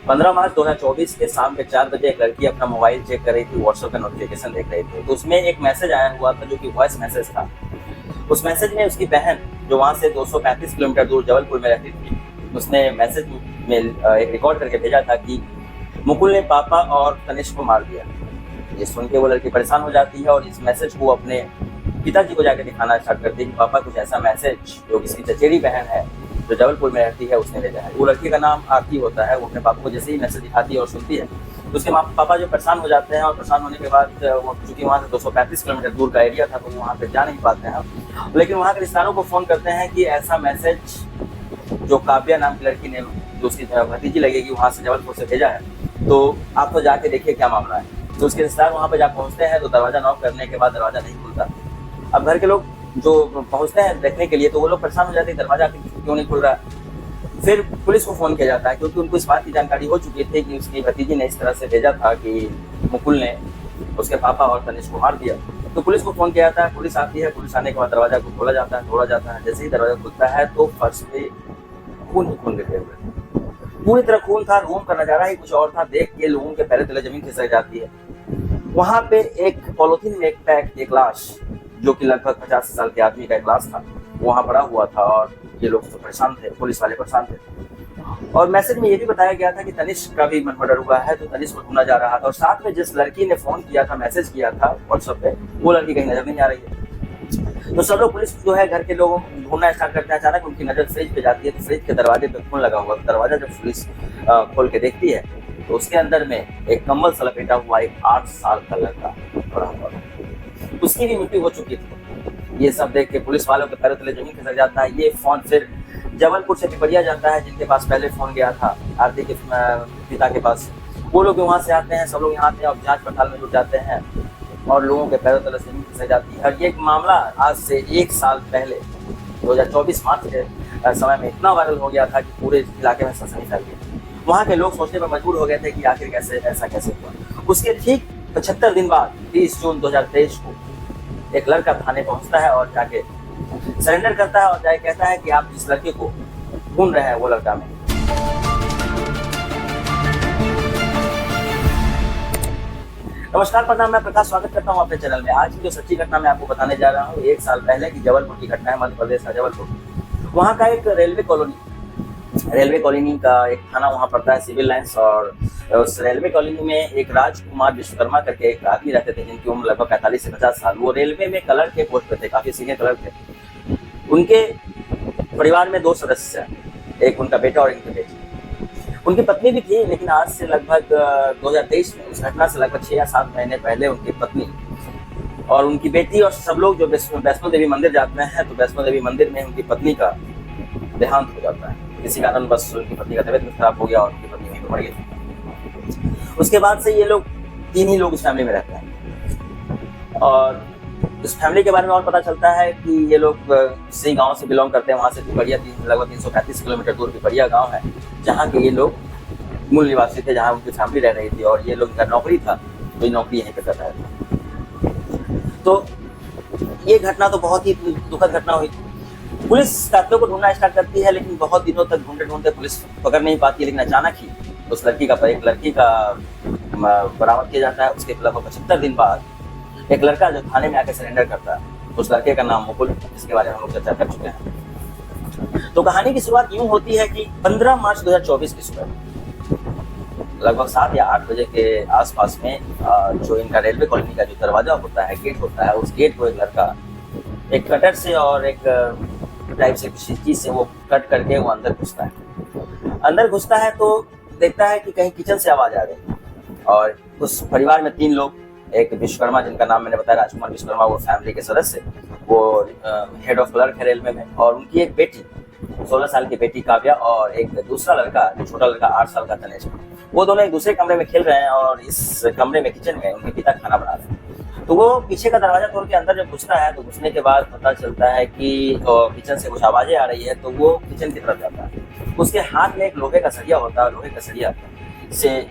15 मार्च 2024 के शाम के 4 बजे एक लड़की अपना मोबाइल चेक कर रही थी, व्हाट्सएप का नोटिफिकेशन देख रही थी। तो उसमें एक मैसेज आया हुआ था जो कि वॉइस मैसेज था। उस मैसेज में उसकी बहन जो वहाँ से 235 किलोमीटर दूर जबलपुर में रहती थी, उसने मैसेज में एक रिकॉर्ड करके भेजा था कि मुकुल ने पापा और तनिष्क को मार दिया। ये सुन के वो लड़की परेशान हो जाती है और इस मैसेज को अपने पिताजी को जाकर दिखाना स्टार्ट करती है कि पापा कुछ ऐसा मैसेज जो किसी चचेरी बहन है जो जबलपुर में रहती है उसने भेजा है। वो लड़की का नाम आरती होता है। वो अपने पापा को जैसे ही मैसेज दिखाती है और सुनती है तो उसके पापा जो परेशान हो जाते हैं और परेशान होने के बाद वो चूंकि वहाँ से 235 किलोमीटर दूर का एरिया था तो वो वहाँ पे जा नहीं पाते हैं, लेकिन वहाँ के रिश्तेदारों को फ़ोन करते हैं कि ऐसा मैसेज जो काव्या नाम की लड़की ने जो उसकी भतीजी लगेगी वहाँ से जबलपुर से भेजा है, तो आप तो जाके देखिए क्या मामला है। तो उसके रिश्तेदार वहाँ पर जा पहुँचते हैं तो दरवाज़ा नॉक करने के बाद दरवाज़ा नहीं खुलता। अब घर के लोग जो पहुँचते हैं देखने के लिए तो वो लोग परेशान हो जाते हैं, दरवाज़ा क्यों नहीं खुल रहा है। फिर पुलिस को फ़ोन किया जाता है क्योंकि उनको इस बात की जानकारी हो चुकी थी कि उसकी भतीजी ने इस तरह से भेजा था कि मुकुल ने उसके पापा और तनिष्क को मार दिया। तो पुलिस को फ़ोन किया जाता है, पुलिस आती है, पुलिस आने के बाद दरवाज़ा को खोला जाता है, तोड़ा जाता है। जैसे ही दरवाज़ा खुलता है तो फर्श पे खून ही खून गिरे हुए, पूरी तरह खून था। रूम का नज़ारा ही कुछ और था। देख के लोगों के पैरों तले जमीन खिसक जाती है। वहाँ पे एक पॉलिथीन में एक पैक एक लाश जो कि लगभग 50 साल के आदमी का एक लाश था वहाँ पड़ा हुआ था और ये लोग तो परेशान थे, पुलिस वाले परेशान थे। और मैसेज में ये भी बताया गया था कि तनिष्क का भी मर्डर हुआ है तो तनिष्क को ढूंढा जा रहा था। और साथ में जिस लड़की ने फोन किया था, मैसेज किया था व्हाट्सएप पे, वो लड़की कहीं नजर नहीं आ रही है। तो सब लोग पुलिस जो है घर के लोगों ढूंढना स्टार्ट करते हैं। अचानक उनकी नजर फ्रिज पे जाती है तो फ्रिज के दरवाजे पे खून लगा हुआ। दरवाजा जब पुलिस खोल के देखती है तो उसके अंदर में एक कम्बल से लपेटा हुआ एक 8 साल का लड़का पड़ा हुआ था। उसकी भी मृत्यु हो चुकी थी। ये सब देख के पुलिस वालों के पैरों तले जमीन खिसक जाता है। ये फोन फिर जबलपुर से पिपरिया जाता है जिनके पास पहले फोन गया था आरती के पिता के पास। वो लोग वहाँ से आते हैं, सब लोग यहाँ आते हैं और जांच पड़ताल में जुट जाते हैं और लोगों के पैरों तले जमीन खिसक जाती है। और ये मामला आज से 1 साल पहले 2024 मार्च के समय में इतना वायरल हो गया था कि पूरे इलाके में सनसनी फैल गई। वहाँ के लोग सोचने पर मजबूर हो गए थे कि आखिर कैसे ऐसा कैसे हुआ। उसके ठीक 75 दिन बाद 30 जून 2023 को एक लड़का थाने पहुंचता है और जाके सरेंडर करता है और जाके कहता है कि आप जिस लड़के को ढूंढ रहे हैं वो लड़का मैं। नमस्कार, प्रणाम, मैं प्रकाश स्वागत करता हूं अपने चैनल में। आज की जो सच्ची घटना मैं आपको बताने जा रहा हूं 1 साल पहले की जबलपुर की घटना है, मध्य प्रदेश का जबलपुर। वहाँ का एक रेलवे कॉलोनी का एक थाना वहाँ पड़ता है, सिविल लाइन्स। और उस रेलवे कॉलोनी में एक राजकुमार विश्वकर्मा करके एक आदमी रहते थे जिनकी उम्र लगभग 45 से 50 साल। वो रेलवे में क्लर्क के पोस्ट पे थे, काफी सीनियर क्लर्क थे। उनके परिवार में 2 सदस्य हैं, एक उनका बेटा और एक बेटी। उनकी पत्नी भी थी, लेकिन आज से लगभग 2023 में उस घटना से लगभग 6 या 7 महीने पहले उनकी पत्नी और उनकी बेटी और सब लोग जो वैष्णो देवी मंदिर जाते हैं तो वैष्णो देवी मंदिर में उनकी पत्नी का देहांत हो जाता है। किसी कारण बस उनकी पत्नी का तबीयत खराब हो गया और उनकी पत्नी वहीं पर मर गई। उसके बाद से ये लोग 3 ही लोग उस फैमिली में रहते हैं। और इस फैमिली के बारे में और पता चलता है कि ये लोग इसी गांव से बिलोंग करते हैं। वहाँ से पिपरिया लगभग 335 किलोमीटर दूर पिपरिया गांव है जहाँ के ये लोग मूल निवासी थे, जहाँ उनकी फैमिली रह रही थी। और ये लोग का नौकरी था तो ये नौकरी यहीं पर कर रहा था। तो ये घटना तो बहुत ही दुखद घटना हुई। पुलिस कातिलों को ढूंढना स्टार्ट करती है, लेकिन बहुत दिनों तक ढूंढते पुलिस पकड़ नहीं पाती है। लेकिन अचानक ही उस एक लड़की का बरामद किया जाता है। उसके लगभग 75 दिन बाद एक लड़का जो थाने में आकर सरेंडर करता है, उस लड़के का नाम मुकुल, जिसके बारे में हम लोग चर्चा कर चुके हैं। तो कहानी की शुरुआत यूं होती है कि 15 मार्च 2024 की सुबह लगभग 7 या 8 बजे के आसपास में जो इनका रेलवे कॉलोनी का जो दरवाजा होता है, गेट होता है, उस गेट को एक लड़का एक कटर से और एक टाइप से किसी चीज से वो कट करके वो अंदर घुसता है तो देखता है कि कहीं किचन से आवाज आ रही है। और उस परिवार में 3 लोग, एक विश्वकर्मा जिनका नाम मैंने बताया राजकुमार विश्वकर्मा, वो फैमिली के सदस्य, वो हेड ऑफ क्लर्क है रेलवे में। और उनकी एक बेटी 16 साल की बेटी काव्या और एक दूसरा लड़का जो छोटा लड़का 8 साल का तनिष्क। वो दोनों एक दूसरे कमरे में खेल रहे हैं और इस कमरे में किचन में उनके पिता खाना बना रहे हैं। तो वो पीछे का दरवाजा तोड़ के अंदर जब घुसता है तो घुसने के बाद पता चलता है कि किचन से कुछ आवाजें आ रही है। तो वो किचन की तरफ जाता है। उसके हाथ में एक लोहे का सरिया होता है। लोहे का सरिया से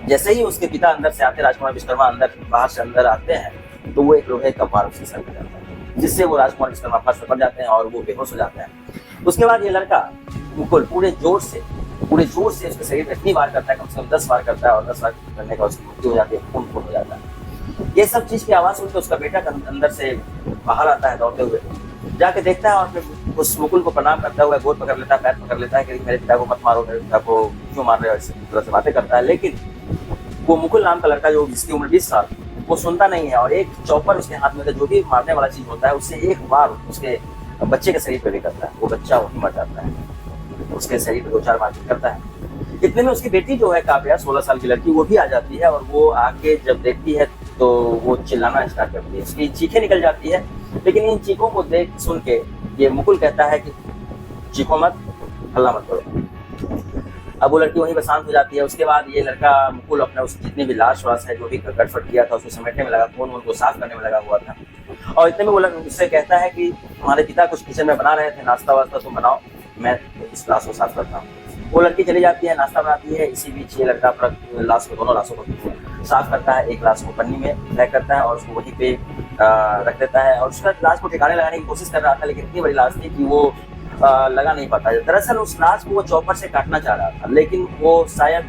जैसे ही उसके पिता अंदर से आते, राजकुमार विश्वकर्मा बाहर से अंदर आते हैं तो वो एक लोहे का बार उसके सर पे जाता है, जिससे वो राजकुमार विश्वकर्मा फर्श पर पड़ जाते हैं और वो बेहोश हो जाते हैं। उसके बाद ये लड़का मुकुल पूरे जोर से पूरे जोर से उसके शरीर में इतनी बार करता है, कम से कम 10 बार करता है, और 10 बार करने का उसकी मृत्यु हो जाती है, खून हो जाता है। ये सब चीज़ की आवाज़ सुन के उसका बेटा अंदर से बाहर आता है दौड़ते हुए, जाके देखता है और फिर उस मुकुल को प्रणाम करता हुआ गोद पकड़ लेता है, पैर पकड़ लेता है कि मेरे पिता को मत मारो, मेरे पिता को क्यों मार रहे हो, इस तरह से बातें करता है। लेकिन वो मुकुल नाम का लड़का, जो जिसकी उम्र 20 साल, वो सुनता नहीं है, और एक चॉपर उसके हाथ में, जो भी मारने वाला चीज होता है, उससे एक बार उसके बच्चे के शरीर पे भी करता है। वो बच्चा वहीं मर जाता है, उसके शरीर पे 2-4 बार करता है। इतने में उसकी बेटी जो है काव्या, 16 साल की लड़की, वो भी आ जाती है, और वो आके जब देखती है तो वो चिल्लाना स्टार्ट करती है, उसकी चीखें निकल जाती है। लेकिन इन चीखों को देख सुन के ये मुकुल कहता है कि चीखो मत, हल्ला मत करो। अब वो लड़की वहीं पर शांत हो जाती है। उसके बाद ये लड़का मुकुल अपना उस जितने भी लाश वाश है, जो भी गड़फट किया था, उसको समेटने में लगा, खून वून को साफ करने में लगा हुआ था। और इतने में वो उससे कहता है कि हमारे पिता कुछ किचन में बना रहे थे, नाश्ता वास्ता तुम बनाओ, मैं इस लाश को साफ करता हूँ। वो लड़की चली जाती है, नाश्ता बनाती है। इसी बीच ये लड़का अपना लाश को, दोनों लाशों को साफ करता है, एक लाश को पन्नी में पैक करता है और उसको वहीं पे रख देता है। और उसका लाश को ठिकाने लगाने की कोशिश कर रहा था, लेकिन इतनी बड़ी लाश थी कि वो लगा नहीं पाता। दरअसल उस लाश को वो चॉपर से काटना चाह रहा था, लेकिन वो शायद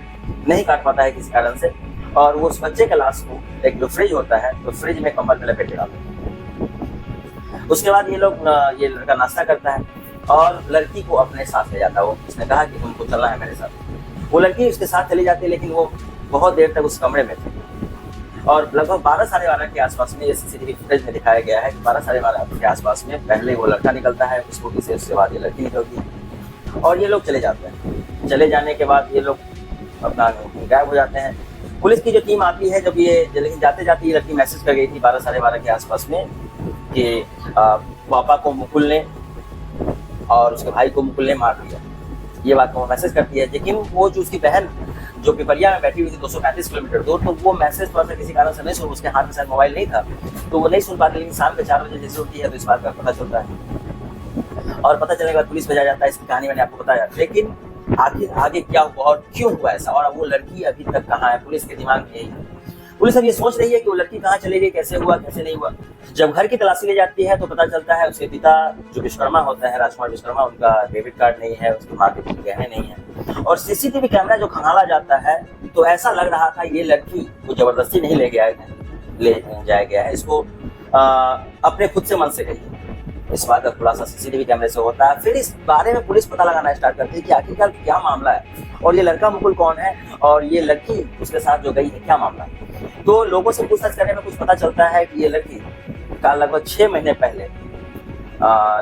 नहीं काट पाता है किसी कारण से, और वो उस बच्चे के लाश को एक जो फ्रिज होता है, तो फ्रिज में कंबल में लपेट के डालते हैं। उसके बाद ये लड़का नाश्ता करता है और लड़की को अपने साथ ले जाता है। वो उसने कहा कि तुमको चलना है मेरे साथ। वो लड़की उसके साथ चली जाती है, लेकिन वो बहुत देर तक उस कमरे में थी। और लगभग 12 साढ़े 12 के आसपास में, ये सीसीटीवी फुटेज में दिखाया गया है कि 12 साढ़े 12 के आसपास में पहले वो लड़का निकलता है स्कूटी से, उसके बाद ये लड़की निकलती है और ये लोग चले जाते हैं। चले जाने के बाद ये लोग अपना गायब हो जाते हैं। पुलिस की जो टीम आती है, जब ये लेकिन जाते जाते ये लड़की मैसेज कर गई थी 12 साढ़े 12 के आसपास में कि पापा को मुकुल ने और उसके भाई को मुकुल ने मार दिया। ये बात को मैसेज करती है। लेकिन वो जो उसकी बहन जो पिपरिया में बैठी हुई थी 235 किलोमीटर दूर, तो वो मैसेज थोड़ा सा किसी कारण से नहीं सुन, उसके हाथ में शायद मोबाइल नहीं था, तो वो नहीं सुन पाती। लेकिन शाम के 4 बजे जैसे होती है तो इस बात का पता चलता है, और पता चलने के बाद पुलिस भेजा जाता है। इसकी कहानी मैंने आपको बताया। लेकिन आखिर आगे क्या हुआ और क्यों हुआ ऐसा, और वो लड़की अभी तक कहाँ है, पुलिस के दिमाग में यही है। पुलिस अब ये सोच रही है कि वो लड़की कहाँ चली गई, कैसे हुआ, कैसे नहीं हुआ। जब घर की तलाशी ले जाती है तो पता चलता है उसके पिता जो विश्वकर्मा होता है, राजकुमार विश्वकर्मा, उनका डेबिट कार्ड नहीं है, उसकी माँ के गहने नहीं है, और सीसीटीवी कैमरा जो खंगाला जाता है तो ऐसा लग रहा था ये लड़की को जबरदस्ती नहीं ले जाया गया है, इसको अपने खुद से मन से गई है। इस बात का खुलासा सीसीटीवी कैमरे से होता है। फिर इस बारे में पुलिस पता लगाना स्टार्ट करती है कि आखिरकार क्या मामला है, और ये लड़का मुकुल कौन है, और ये लड़की उसके साथ जो गई है क्या मामला है। तो लोगों से पूछताछ करने में कुछ पता चलता है कि ये लड़की का लगभग 6 महीने पहले,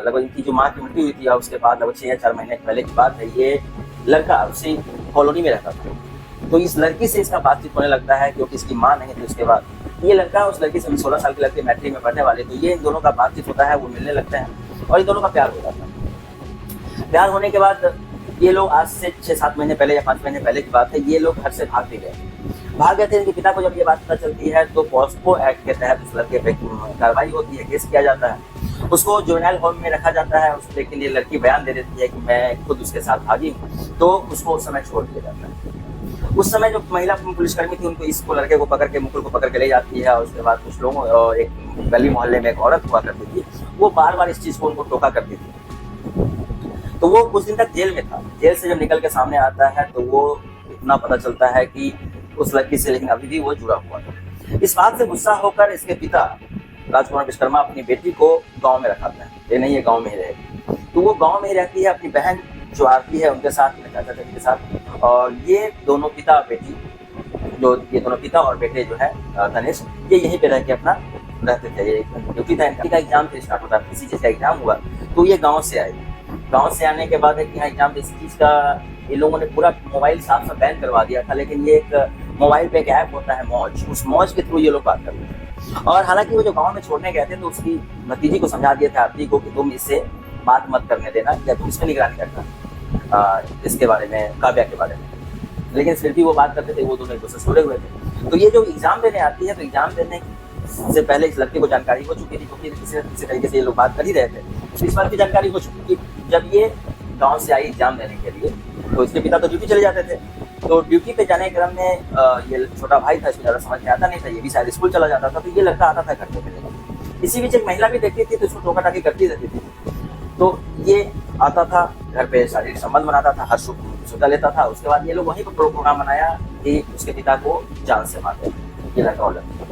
लगभग इनकी जो माँ की मृत्यु हुई थी, और उसके बाद लगभग 6 या 4 महीने पहले की बात है, ये लड़का उसी कॉलोनी में रहता था। तो इस लड़की से इसका बातचीत होने लगता है, क्योंकि इसकी माँ नहीं थी। उसके बाद ये लड़का उस लड़की से 16 साल की लड़की मैट्रिक में पढ़ने वाले, तो ये इन दोनों का बातचीत होता है, वो मिलने लगते हैं और इन दोनों का प्यार हो जाता है। प्यार होने के बाद ये लोग आज से 6-7 महीने पहले या 5 महीने पहले की बात है, ये लोग घर से भाग भी गए थे। इनके पिता को जब ये बात पता चलती है तो पॉस्को एक्ट के तहत उस लड़के पे कार्रवाई होती है, केस किया जाता है, उसको जुवेनाइल होम में रखा जाता है। लेकिन ये लड़की बयान दे देती है कि मैं खुद उसके साथ भागी हूँ, तो उसको उस समय छोड़ दिया जाता है। उस समय जो महिला पुलिसकर्मी थी, उनको इसको लड़के को पकड़ के, मुकुल को पकड़ के ले जाती है, और उसके बाद कुछ लोगों, एक गली मोहल्ले में एक औरत हुआ करती थी, वो बार बार इस चीज को उनको टोका करती थी। तो वो कुछ दिन तक जेल में था। जेल से जब निकल के सामने आता है तो वो इतना पता चलता है कि उस लड़की से लेकिन अभी भी वो जुड़ा हुआ था। इस बात से गुस्सा होकर इसके पिता राजकुमार विश्वकर्मा अपनी बेटी को गांव में रखाते हैं, ये नहीं है गांव में ही रहेगी। तो वो गांव में ही रहती है अपनी बहन जो आरती है उनके साथ, चाचा चाची के साथ। और ये दोनों पिता बेटी, ये दोनों पिता और बेटे जो है धनेश, ये यहीं पे रह के अपना रहते थे। ये ड्यूटी था इनका, एग्जाम फिर स्टार्ट होता है, किसी चीज का एग्जाम हुआ तो ये गाँव से आए। गाँव से आने के बाद कि हाँ एग्जाम, इस चीज का ये लोगों ने पूरा मोबाइल साफ बैन करवा दिया था। लेकिन ये एक मोबाइल पे एक ऐप होता है मौज, उस मौज के थ्रू ये लोग बात करते थे। और हालांकि वो जो गांव में छोड़ने गए थे तो उसकी भतीजी को समझा दिया था, आरती को, कि तुम इससे बात मत करने देना, या तुम इसमें निगरानी करना इसके बारे में, काव्या के बारे में। लेकिन फिर भी वो बात करते थे, वो दोनों एक दूसरे से जुड़े हुए थे। तो ये जो एग्जाम देने आती है, तो एग्जाम देने से पहले इस लड़के को जानकारी हो चुकी थी, क्योंकि किसी तरीके से ये लोग बात कर ही रहे थे। इस बात की जानकारी हो चुकी कि जब ये गाँव से आई एग्जाम देने के लिए, तो इसके पिता तो ड्यूटी चले जाते थे। तो ड्यूटी पे जाने के क्रम में ये छोटा भाई था, इसको ज़्यादा समझ में आता नहीं था, ये भी शायद स्कूल चला जाता था, तो ये लड़का आता था घर पे। इसी बीच एक महिला भी देखती थी तो इसको टोका टाकी करती रहती थी। तो ये आता था घर पे, शारीरिक संबंध बनाता था, हर सुधा लेता था। उसके बाद ये लोग वहीं पर प्रोग्राम बनाया कि उसके पिता को जान से मार दें, ये लड़का और लड़की।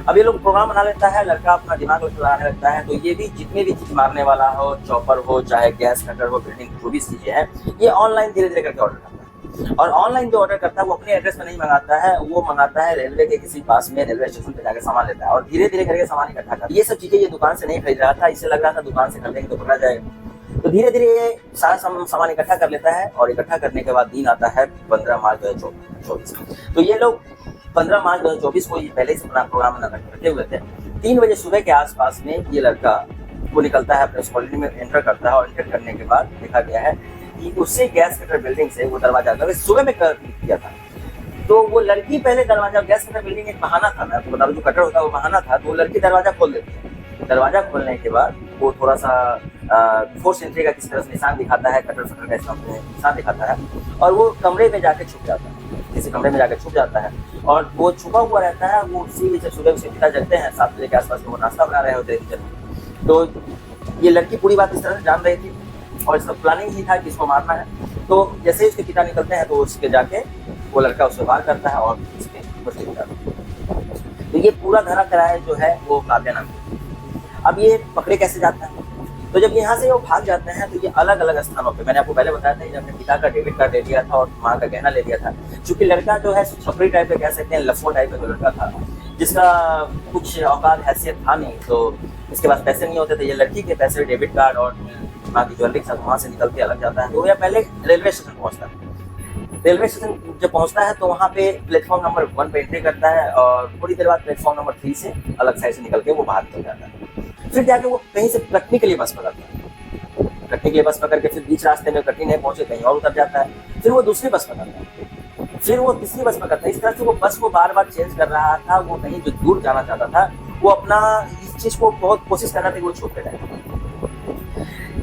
अब ये लोग प्रोग्राम बना लेता है, लड़का अपना दिमाग लगाने लगता है, तो ये भी जितने भी चीज मारने वाला हो, चॉपर हो, चाहे गैस कटर हो, बिल्डिंग जो भी चीजें हैं, ये ऑनलाइन धीरे धीरे करके ऑर्डर करता है। और ऑनलाइन जो ऑर्डर करता है वो अपने एड्रेस में नहीं मंगाता है, वो मंगाता है रेलवे के किसी पास में, रेलवे स्टेशन पे जाकर सामान लेता है और धीरे धीरे करके सामान इकट्ठा करता है। ये सब चीजें ये दुकान से नहीं खरीद रहा था, इसे लग रहा था दुकान से खरीदेंगे तो पकड़ा जाएगा। तो धीरे धीरे ये सारा सामान इकट्ठा कर लेता है और इकट्ठा करने के बाद दिन आता है 15 मार्च 2024। तो ये लोग 15 मार्च 2024 को ये पहले से अपना प्रोग्राम रखे हुए थे। 3 बजे सुबह के आसपास में ये लड़का वो निकलता है, अपने उस कॉलोनी में एंटर करता है और एंटर करने के बाद देखा गया है कि उससे गैस कटर बिल्डिंग से वो दरवाजा सुबह में कर किया था। तो वो लड़की पहले दरवाजा, गैस कटर बिल्डिंग एक बहाना था, मैं आपको बता दूं, जो कटर होता है वो बहाना था, तो वो लड़की दरवाजा खोल देती है। दरवाजा खोलने के बाद वो थोड़ा सा फोर्स एंट्री का किसी तरह से निशान दिखाता है, कटर फटर का निशान दिखाता है और वो कमरे में जाके छुप जाता है, किसी कमरे में जाकर छुप जाता है और वो छुपा हुआ रहता है। वो उसी जब सुबह उसे पिता जगते हैं 7 बजे के आसपास में, वो नाश्ता बना रहे होते हैं किचन में। तो ये लड़की पूरी बात इस तरह से जान रही थी और इसका प्लानिंग ही था कि इसको मारना है। तो जैसे ही उसके पिता निकलते हैं तो उसके जाके वो लड़का उससे वार करता है और इसके बच्चे जाता है। तो ये पूरा धरा कराया जो है वो काव्या नाम है। अब ये पकड़े कैसे जाता है, तो जब यहाँ से वो भाग जाते हैं तो ये अलग अलग स्थानों पे, मैंने आपको पहले बताया था, अपने पिता का डेबिट कार्ड ले लिया था और माँ का गहना ले लिया था। चूंकि लड़का जो है छपरी टाइप का कह सकते हैं, लफो टाइप का जो लड़का था, जिसका कुछ औकात हैसियत था नहीं, तो इसके पास पैसे नहीं होते थे। ये लड़की के पैसे, डेबिट कार्ड और माँ की ज्वेलरी के साथ वहाँ से निकल के अलग जाता है। तो यह पहले रेलवे स्टेशन पहुँचता है। रेलवे स्टेशन जब पहुँचता है तो वहाँ पे प्लेटफॉर्म नंबर 1 पे एंट्री करता है और थोड़ी देर बाद प्लेटफॉर्म नंबर 3 से अलग साइड से निकल के वो बाहर निकल जाता है। फिर जाके वो कहीं से कटनी के लिए बस पकड़ता है, कटनी के लिए बस पकड़ के फिर बीच रास्ते में कटनी नहीं पहुंचे, कहीं और उतर जाता है। फिर वो दूसरी बस पकड़ता है, फिर वो तीसरी बस पकड़ता है। इस तरह से वो बस को बार बार चेंज कर रहा था। वो कहीं जो दूर जाना चाहता था, वो अपना इस चीज को बहुत कोशिश कर रहा था कि वो छूट जाए।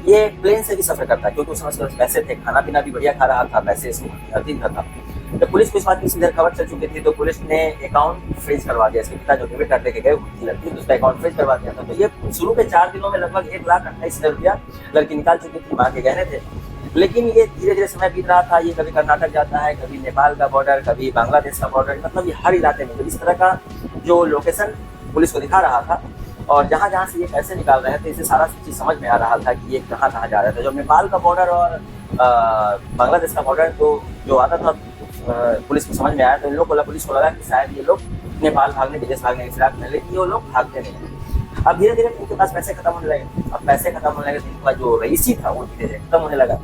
ये प्लेन से भी सफर करता है क्योंकि उस समय पैसे थे, खाना पीना भी बढ़िया खा रहा था, पैसे इसमें अधिक था। तो पुलिस को इस बात की सीधे खबर चल चुकी थी, तो पुलिस ने अकाउंट फ्रीज करवा दिया। इसके पिता जो डेबिट कार्ड लेके गए लड़की, तो उसका अकाउंट फ्रीज करवा दिया था। तो ये शुरू के 4 दिनों में लगभग 1,28,000 रुपया लड़की निकाल चुकी थी, माँ के गहने थे। लेकिन ये धीरे धीरे समय बीत रहा था। ये कभी कर्नाटक जाता है, कभी नेपाल का बॉर्डर, कभी बांग्लादेश का बॉर्डर, मतलब ये हर इलाके में इस तरह का जो लोकेशन पुलिस को दिखा रहा था और जहाँ जहाँ से ये पैसे निकाल रहे थे, इसे सारा चीज़ समझ में आ रहा था कि ये कहाँ कहाँ जा रहा था। जो नेपाल का बॉर्डर और बांग्लादेश का बॉर्डर तो जो आता था पुलिस को समझ में आया, तो इन लोग पुलिस को लगा कि शायद ये लोग नेपाल भागने, विदेश भागने की फिराक में, लेकिन ये लोग भागते नहीं। अब धीरे धीरे इनके पास पैसे खत्म होने लगे। अब पैसे खत्म होने लगे तो इनका जो रईसी था वो धीरे धीरे खत्म होने लगा।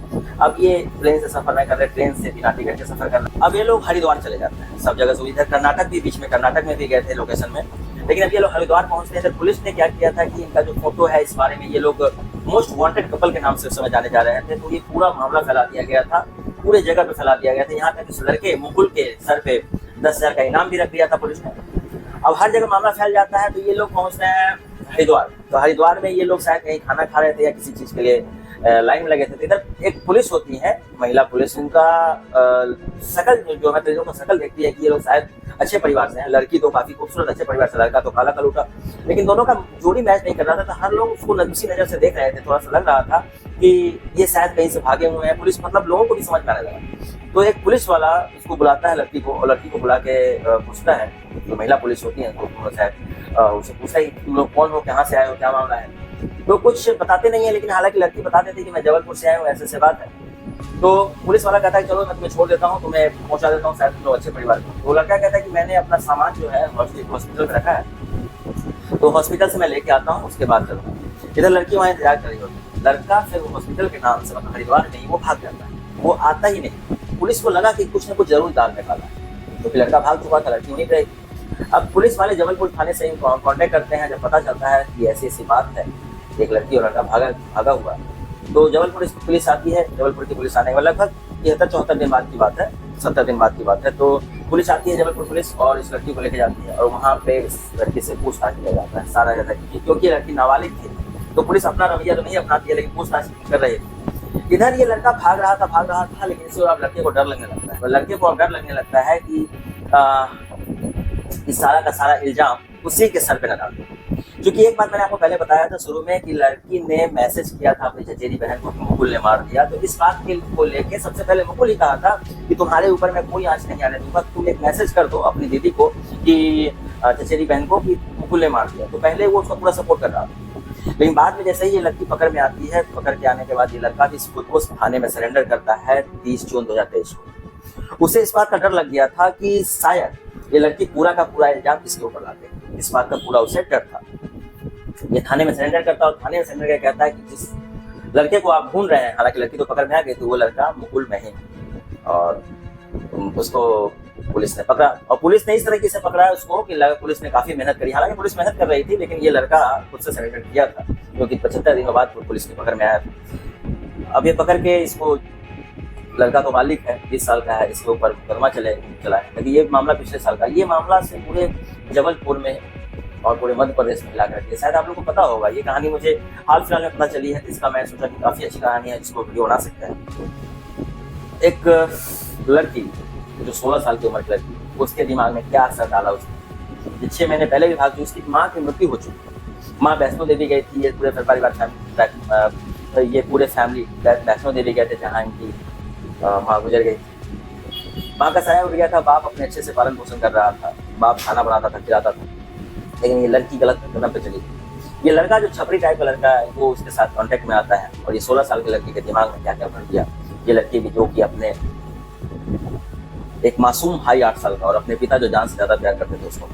अब ये प्लेन से सफर नहीं कर रहे, ट्रेन से बिना टिकट के सफर कर रहे। अब ये लोग हरिद्वार चले जाते हैं सब जगह से। इधर कर्नाटक भी, बीच में कर्नाटक में भी गए थे लोकेशन में, लेकिन अब ये लोग हरिद्वार पहुंचते हैं। पुलिस ने क्या किया था कि इनका जो फोटो है, इस बारे में ये लोग मोस्ट वांटेड कपल के नाम से उस समय जाने जा रहे थे। तो ये पूरा मामला फैला दिया गया था, पूरे जगह पे फैला दिया गया था। यहाँ तक इस लड़के मुकुल के सर पे 10,000 का इनाम भी रख दिया था पुलिस ने। अब हर जगह मामला फैल जाता है। तो ये लोग पहुंचते हैं हरिद्वार। तो हरिद्वार में ये लोग शायद कहीं खाना खा रहे थे या किसी चीज के लिए लाइन में लगे थे। तो इधर एक पुलिस होती है, महिला पुलिस, उनका शकल जो है, तो शकल देखती है कि ये लोग शायद अच्छे परिवार से हैं। लड़की तो काफी खूबसूरत अच्छे परिवार से, लड़का तो काला कलूटा, लेकिन दोनों का जोड़ी मैच नहीं कर रहा था। तो हर लोग उसको उसी नजर से देख रहे थे। थोड़ा सा लग रहा था कि ये शायद कहीं से भागे हुए हैं। पुलिस मतलब लोगों को भी समझ में आने लगा। तो एक पुलिस वाला उसको बुलाता है लड़की को, और लड़की को बुला के पूछता है, जो महिला पुलिस होती है तो शायद उससे पूछता है तुम लोग कौन हो, कहाँ से आए हो, क्या मामला है। तो कुछ बताते नहीं है, लेकिन हालांकि लड़की बता देती है कि मैं जबलपुर से आया हूँ, ऐसे से बात है। तो पुलिस वाला कहता है चलो मैं तुम्हें छोड़ देता हूँ, तुम्हें पहुँचा देता हूँ, शायद तुम लोग अच्छे परिवार को। वो लड़का कहता है कि मैंने अपना सामान जो है हॉस्पिटल में रखा है, तो हॉस्पिटल से मैं लेके आता हूँ, उसके बाद चलूँगा। इधर लड़की वहाँ इंतजार कर रही होती है। लड़का फिर हॉस्पिटल के नाम से, मतलब हरिद्वार नहीं, वो भाग जाता है, वो आता ही नहीं। पुलिस को लगा कि कुछ न कुछ जरूर दाल में डाला, तो फिर लड़का भाग चुका था, लड़की वहीं पे। अब पुलिस वाले जबलपुर थाने से कांटेक्ट करते हैं। जब पता चलता है कि ऐसी ऐसी बात है, एक लड़की और लड़का भागा हुआ, तो जबलपुर पुलिस आती है। जबलपुर की पुलिस आने के बाद लगभग 73-74 दिन बाद की बात है, 70 दिन बाद की बात है। तो पुलिस आती है, जबलपुर पुलिस, और इस लड़की को लेके जाती है और वहाँ पे इस लड़की से पूछताछ किया जाता है सारा जगह, क्योंकि ये लड़की नाबालिग थी। तो पुलिस अपना रवैया तो नहीं अपनाती है, लेकिन पूछताछ कर रही थी। इधर ये लड़का भाग रहा था, लेकिन इससे अब लड़के को डर लगने लगता है। लड़के को अब डर लगने लगता है कि इस सारा का सारा इल्जाम उसी के सर पे न डाल दो। क्योंकि एक बात मैंने आपको पहले बताया था शुरू में कि लड़की ने मैसेज किया था अपनी चचेरी बहन को कि मुकुल ने मार दिया, तो इस बात के को लेके सबसे पहले मुकुल ही कहा था कि तुम्हारे ऊपर मैं कोई आंच नहीं आने दूंगा, तुम एक मैसेज कर दो अपनी दीदी को कि चचेरी बहन को कि मुकुल ने मार दिया। तो पहले वो उसका पूरा सपोर्ट कर रहा था, लेकिन बाद में जैसे ही ये लड़की पकड़ में आती है, पकड़ के आने के बाद ये लड़का भी खुद को थाने में सरेंडर करता है 30 जून 2023 को। उसे इस बात का डर लग गया था कि शायद ये लड़की पूरा का पूरा इल्जाम किसके ऊपर लाते, इस बात का पूरा उसे डर था। ये थाने में सरेंडर करता और थाने में सरेंडर करके कहता है कि जिस लड़के को आप ढूंढ रहे हैं, हालांकि लड़की तो पकड़ में आ गई, तो वो लड़का मुकुल नहीं, और उसको पुलिस ने पकड़ा। और पुलिस ने इस तरीके से पकड़ा है उसको कि पुलिस ने काफी मेहनत करी, हालांकि पुलिस मेहनत कर रही थी, लेकिन ये लड़का खुद से सरेंडर किया था, क्योंकि 75 दिनों बाद पुलिस की पकड़ में आया था। अब ये पकड़ के इसको, लड़का तो बालिग है, 20 साल का है, इसके ऊपर मुकदमा चला है, लेकिन ये मामला पिछले साल का, ये मामला से पूरे जबलपुर में और पूरे मध्य प्रदेश में मिला करके, शायद आप लोगों को पता होगा। ये कहानी मुझे हाल फिलहाल में पता चली है, इसका मैं सोचा कि काफी अच्छी कहानी है, जिसको वीडियो बना सकते हैं। एक लड़की जो 16 साल की उम्र की लड़की, उसके दिमाग में क्या असर डाला उसने, 6 महीने पहले भी भाग चुकी, उसकी माँ की मृत्यु हो चुकी। माँ वैष्णो देवी गई थी, ये पूरे परिवार ये पूरे फैमिली वैष्णो देवी गए थे, जहाँ इनकी माँ गुजर गई थी। माँ का साया उठ गया था, बाप अपने अच्छे से पालन पोषण कर रहा था, बाप खाना बनाता था, खिलाता था, लेकिन ये लड़की गलत कदम पे चली। ये लड़का जो छपरी टाइप का लड़का है, वो उसके साथ कांटेक्ट में आता है, और ये 16 साल की लड़की के दिमाग में क्या क्या भर दिया। ये लड़की भी जो कि अपने एक मासूम भाई 8 साल का, और अपने पिता जो जान से ज्यादा प्यार करते थे उसको।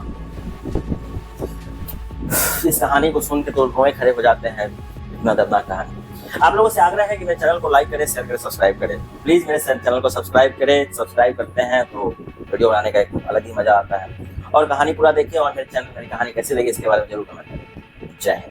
इस कहानी को सुन के तो रोए खड़े हो जाते हैं, इतना दर्दनाक कहानी। आप लोगों से आग्रह है कि मेरे चैनल को लाइक करें, शेयर करें, सब्सक्राइब करें। प्लीज मेरे चैनल को सब्सक्राइब करें। सब्सक्राइब करते हैं तो वीडियो बनाने का एक अलग ही मजा आता है। और कहानी पूरा देखें, और मेरे चैनल मेरी कहानी कैसी लगी इसके बारे में जरूर कमेंट करें। जय हिंद।